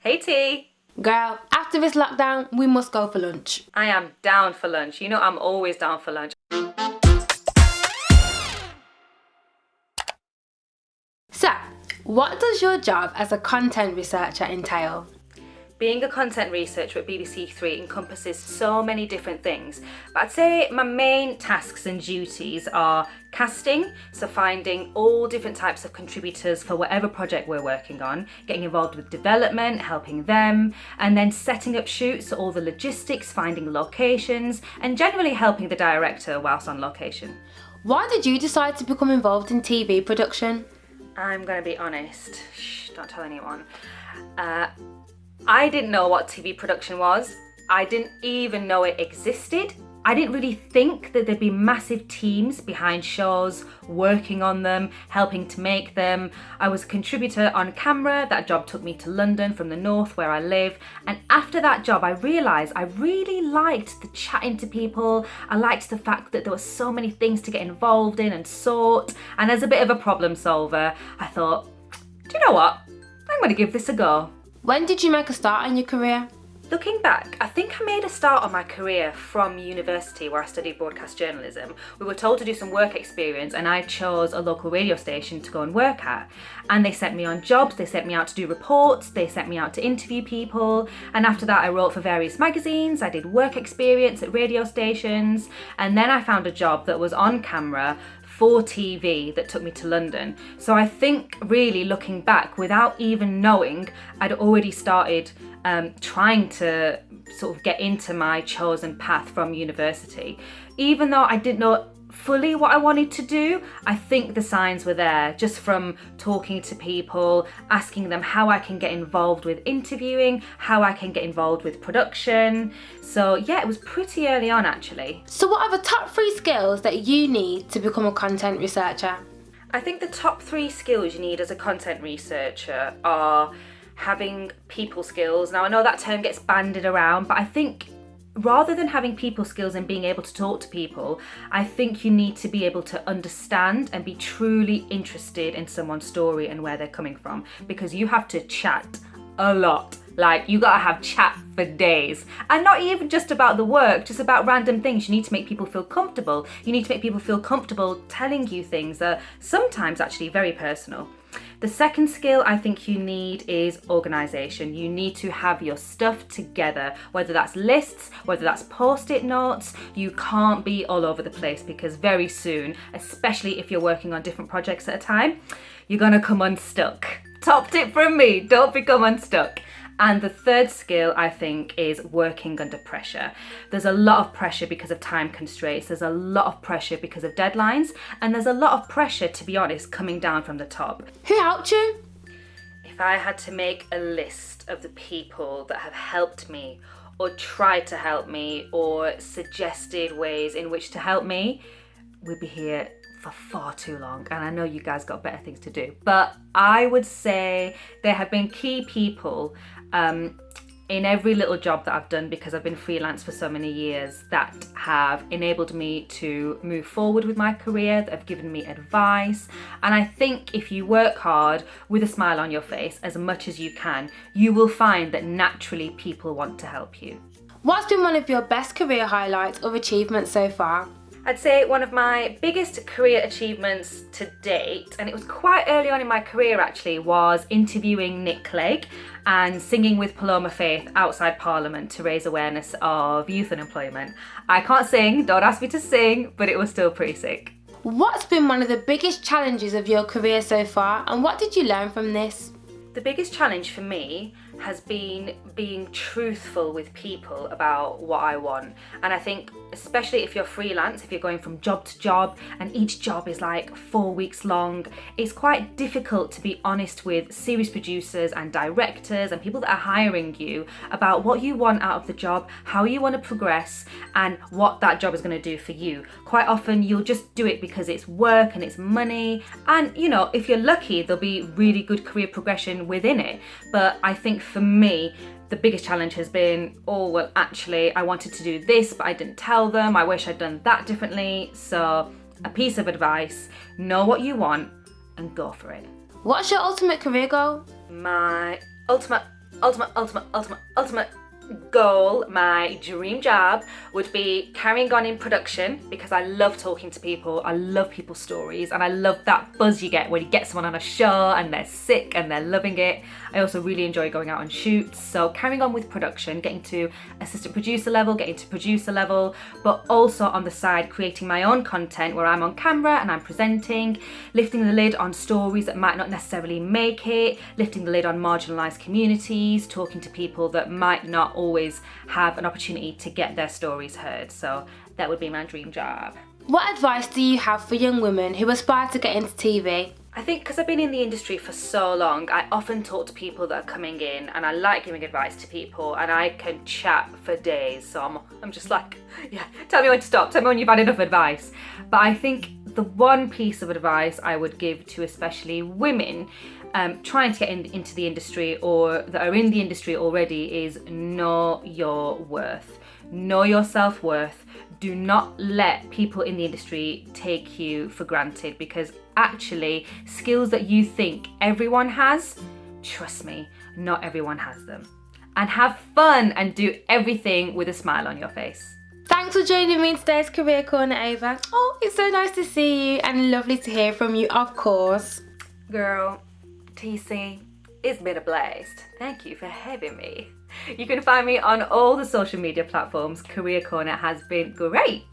Hey T. Girl, after this lockdown, we must go for lunch. I am down for lunch. You know I'm always down for lunch. So, what does your job as a content researcher entail? Being a content researcher at BBC Three encompasses so many different things, but I'd say my main tasks and duties are casting, so finding all different types of contributors for whatever project we're working on, getting involved with development, helping them, and then setting up shoots, so all the logistics, finding locations, and generally helping the director whilst on location. Why did you decide to become involved in TV production? I'm gonna be honest, don't tell anyone. I didn't know what TV production was. I didn't even know it existed. I didn't really think that there'd be massive teams behind shows, working on them, helping to make them. I was a contributor on camera. That job took me to London from the north where I live. And after that job, I realised I really liked the chatting to people. I liked the fact that there were so many things to get involved in and sort. And as a bit of a problem solver, I thought, do you know what? I'm going to give this a go. When did you make a start in your career? Looking back, I think I made a start on my career from university where I studied broadcast journalism. We were told to do some work experience and I chose a local radio station to go and work at. And they sent me on jobs, they sent me out to do reports, they sent me out to interview people. And after that I wrote for various magazines, I did work experience at radio stations. And then I found a job that was on camera for TV that took me to London. So I think really looking back, without even knowing, I'd already started trying to sort of get into my chosen path from university. Even though I didn't know fully what I wanted to do, I think the signs were there just from talking to people, asking them how I can get involved with interviewing, how I can get involved with production. So yeah, it was pretty early on actually. So what are the top 3 skills that you need to become a content researcher? I think the top 3 skills you need as a content researcher are having people skills. Now I know that term gets bandied around, but I think rather than having people skills and being able to talk to people, I think you need to be able to understand and be truly interested in someone's story and where they're coming from, because you have to chat a lot. Like, you gotta have chat for days. And not even just about the work, just about random things. You need to make people feel comfortable. You need to make people feel comfortable telling you things that are sometimes actually very personal. The second skill I think you need is organisation. You need to have your stuff together, whether that's lists, whether that's post-it notes. You can't be all over the place because very soon, especially if you're working on different projects at a time, you're gonna come unstuck. Top tip from me, don't become unstuck. And the third skill, I think, is working under pressure. There's a lot of pressure because of time constraints. There's a lot of pressure because of deadlines. And there's a lot of pressure, to be honest, coming down from the top. Who helped you? If I had to make a list of the people that have helped me or tried to help me or suggested ways in which to help me, we'd be here for far too long, and I know you guys got better things to do, but I would say there have been key people in every little job that I've done, because I've been freelance for so many years, that have enabled me to move forward with my career, that have given me advice. And I think if you work hard with a smile on your face as much as you can, you will find that naturally people want to help you. What's been one of your best career highlights or achievements so far? I'd say one of my biggest career achievements to date, and it was quite early on in my career actually, was interviewing N.Y.A.G and singing with Paloma Faith outside Parliament to raise awareness of youth unemployment. I can't sing, don't ask me to sing, but it was still pretty sick. What's been one of the biggest challenges of your career so far, and what did you learn from this? The biggest challenge for me has been being truthful with people about what I want. And I think especially if you're freelance, if you're going from job to job and each job is like 4 weeks long, it's quite difficult to be honest with series producers and directors and people that are hiring you about what you want out of the job, how you want to progress, and what that job is going to do for you. Quite often you'll just do it because it's work and it's money, and you know, if you're lucky there'll be really good career progression within it. But I think for me, the biggest challenge has been, oh, well, actually, I wanted to do this, but I didn't tell them. I wish I'd done that differently. So a piece of advice, know what you want and go for it. What's your ultimate career goal? My ultimate ultimate goal, my dream job would be carrying on in production, because I love talking to people, I love people's stories, and I love that buzz you get when you get someone on a show and they're sick and they're loving it. I also really enjoy going out on shoots, so carrying on with production, getting to assistant producer level, getting to producer level, but also on the side creating my own content where I'm on camera and I'm presenting, lifting the lid on stories that might not necessarily make it, lifting the lid on marginalised communities, talking to people that might not always have an opportunity to get their stories heard. So that would be my dream job. What advice do you have for young women who aspire to get into TV? I think because I've been in the industry for so long, I often talk to people that are coming in, and I like giving advice to people, and I can chat for days. So I'm just like, yeah, tell me when to stop, tell me when you've had enough advice. But I think the one piece of advice I would give to especially women trying to get into the industry or that are in the industry already is know your worth. Know your self-worth. Do not let people in the industry take you for granted, because actually skills that you think everyone has, trust me, not everyone has them. And have fun and do everything with a smile on your face. Thanks for joining me in today's Career Corner, Ava. Oh, it's so nice to see you and lovely to hear from you, of course. Girl, TC, it's been a blast. Thank you for having me. You can find me on all the social media platforms. Career Corner has been great.